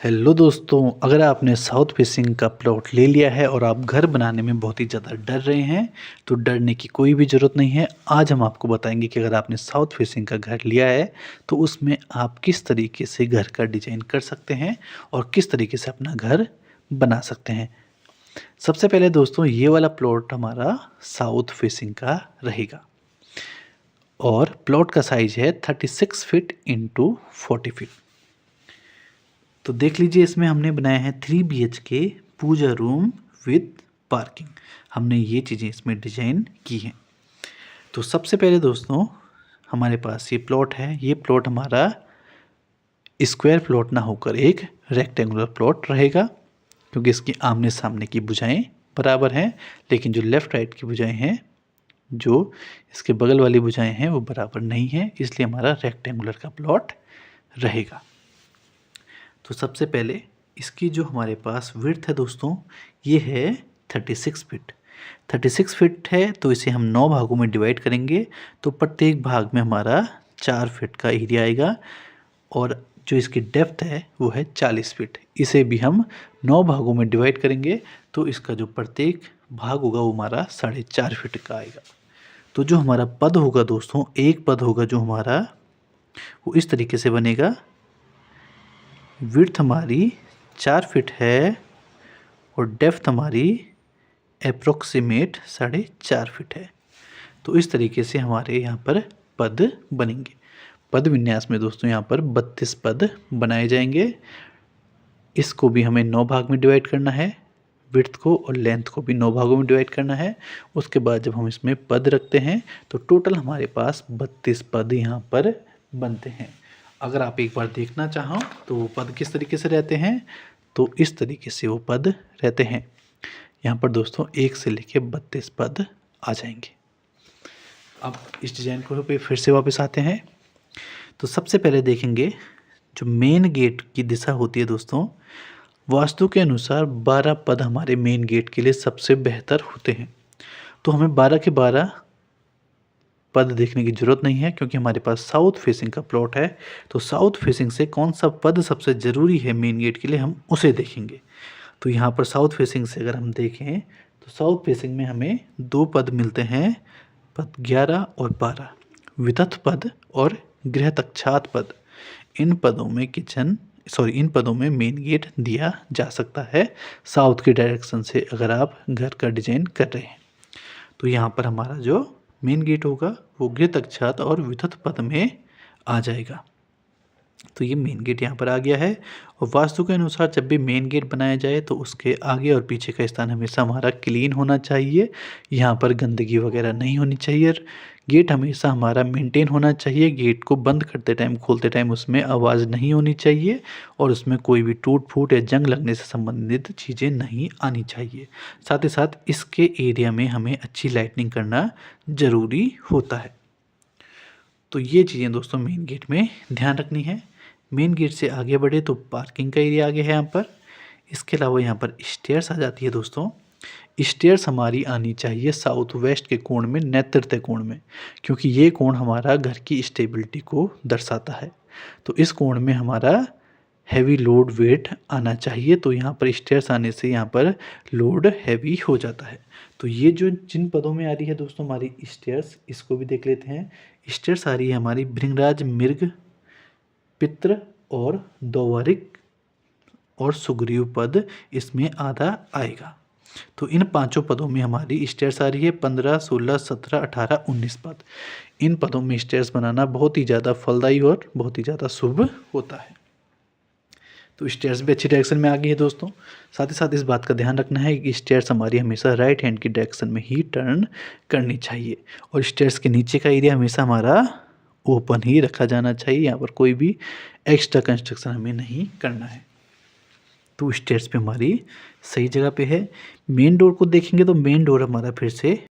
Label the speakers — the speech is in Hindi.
Speaker 1: हेलो दोस्तों, अगर आपने साउथ फेसिंग का प्लॉट ले लिया है और आप घर बनाने में बहुत ही ज़्यादा डर रहे हैं, तो डरने की कोई भी ज़रूरत नहीं है। आज हम आपको बताएंगे कि अगर आपने साउथ फेसिंग का घर लिया है तो उसमें आप किस तरीके से घर का डिज़ाइन कर सकते हैं और किस तरीके से अपना घर बना सकते हैं। सबसे पहले दोस्तों, ये वाला प्लॉट हमारा साउथ फेसिंग का रहेगा और प्लॉट का साइज है 36 फीट इंटू 40 फीट। तो देख लीजिए, इसमें हमने बनाया है 3 BHK puja room with parking. हमने ये चीज़ें इसमें डिजाइन की हैं। तो सबसे पहले दोस्तों, हमारे पास ये प्लॉट है। ये प्लॉट हमारा स्क्वायर प्लॉट ना होकर एक रेक्टेंगुलर प्लॉट रहेगा, क्योंकि इसकी आमने सामने की भुजाएं बराबर हैं, लेकिन जो लेफ़्ट राइट की भुजाएं हैं, जो इसके बगल वाली भुजाएं हैं, वो बराबर नहीं है। इसलिए हमारा रेक्टेंगुलर का प्लॉट रहेगा। तो सबसे पहले इसकी जो हमारे पास विड्थ है दोस्तों, ये है 36 फीट। 36 फीट है, तो इसे हम 9 भागों में डिवाइड करेंगे। तो प्रत्येक भाग में हमारा 4 फीट का एरिया आएगा और जो इसकी डेप्थ है वो है 40 फीट। इसे भी हम 9 भागों में डिवाइड करेंगे, तो इसका जो प्रत्येक भाग होगा वो हमारा 4.5 फीट का आएगा। तो जो हमारा पद होगा दोस्तों, एक पद होगा जो हमारा, वो इस तरीके से बनेगा। विड्थ हमारी 4 फीट है और डेप्थ हमारी अप्रोक्सीमेट 4.5 फीट है। तो इस तरीके से हमारे यहाँ पर पद बनेंगे। पद विन्यास में दोस्तों यहाँ पर 32 पद बनाए जाएंगे। इसको भी हमें 9 भाग में डिवाइड करना है, विड्थ को और लेंथ को भी 9 भागों में डिवाइड करना है। उसके बाद जब हम इसमें पद रखते हैं तो टोटल हमारे पास 32 पद यहाँ पर बनते हैं। अगर आप एक बार देखना चाहो तो वो पद किस तरीके से रहते हैं, तो इस तरीके से वो पद रहते हैं। यहाँ पर दोस्तों 1 से लेके 32 पद आ जाएंगे। अब इस डिज़ाइन को पे फिर से वापस आते हैं। तो सबसे पहले देखेंगे, जो मेन गेट की दिशा होती है दोस्तों, वास्तु के अनुसार 12 पद हमारे मेन गेट के लिए सबसे बेहतर होते हैं। तो हमें 12 के 12 पद देखने की ज़रूरत नहीं है, क्योंकि हमारे पास साउथ फेसिंग का प्लॉट है। तो साउथ फेसिंग से कौन सा पद सबसे ज़रूरी है मेन गेट के लिए, हम उसे देखेंगे। तो यहाँ पर साउथ फेसिंग से अगर हम देखें तो साउथ फेसिंग में हमें 2 पद मिलते हैं, पद 11 और 12, वितथ पद और गृह तक्षात पद। इन पदों में मेन गेट दिया जा सकता है साउथ के डायरेक्शन से, अगर आप घर का डिजाइन कर रहे हैं। तो यहाँ पर हमारा जो मेन गेट होगा वो गृह तक्षात और वितथ पद में आ जाएगा। तो ये मेन गेट यहाँ पर आ गया है। और वास्तु के अनुसार जब भी मेन गेट बनाया जाए तो उसके आगे और पीछे का स्थान हमेशा हमारा क्लीन होना चाहिए। यहाँ पर गंदगी वगैरह नहीं होनी चाहिए। गेट हमेशा हमारा मेंटेन होना चाहिए। गेट को बंद करते टाइम, खोलते टाइम उसमें आवाज़ नहीं होनी चाहिए और उसमें कोई भी टूट फूट या जंग लगने से संबंधित चीज़ें नहीं आनी चाहिए। साथ ही साथ इसके एरिया में हमें अच्छी लाइटनिंग करना ज़रूरी होता है। तो ये चीज़ें दोस्तों मेन गेट में ध्यान रखनी है। मेन गेट से आगे बढ़े तो पार्किंग का एरिया आगे है यहाँ पर। इसके अलावा यहाँ पर स्टेयर्स आ जाती है दोस्तों। स्टेयर्स हमारी आनी चाहिए साउथ वेस्ट के कोण में, नैऋत्य कोण में, क्योंकि ये कोण हमारा घर की स्टेबिलिटी को दर्शाता है। तो इस कोण में हमारा हैवी लोड वेट आना चाहिए। तो यहाँ पर स्टेयर्स आने से यहाँ पर लोड हैवी हो जाता है। तो ये जो जिन पदों में आ रही है दोस्तों हमारी स्टेयर्स, इसको भी देख लेते हैं। स्टेयर्स आ रही है हमारी भृंगराज, मृग, पितृ और द्वारिक और सुग्रीव पद, इसमें आधा आएगा। तो इन 5 पदों में हमारी स्टेयर्स आ रही है 15, 16, 17, 18, 19 पद। इन पदों में स्टेयर्स बनाना बहुत ही ज़्यादा फलदायी और बहुत ही ज़्यादा शुभ होता है। तो स्टेयर्स भी अच्छी डायरेक्शन में आ गई है दोस्तों। साथ ही साथ इस बात का ध्यान रखना है कि स्टेयर्स हमारी हमेशा राइट हैंड की डायरेक्शन में ही टर्न करनी चाहिए और स्टेयर्स के नीचे का एरिया हमेशा हमारा ओपन ही रखा जाना चाहिए। यहाँ पर कोई भी एक्स्ट्रा कंस्ट्रक्शन हमें नहीं करना है। तो स्टेयर्स पे हमारी सही जगह पे है। मेन डोर को देखेंगे तो मेन डोर हमारा फिर से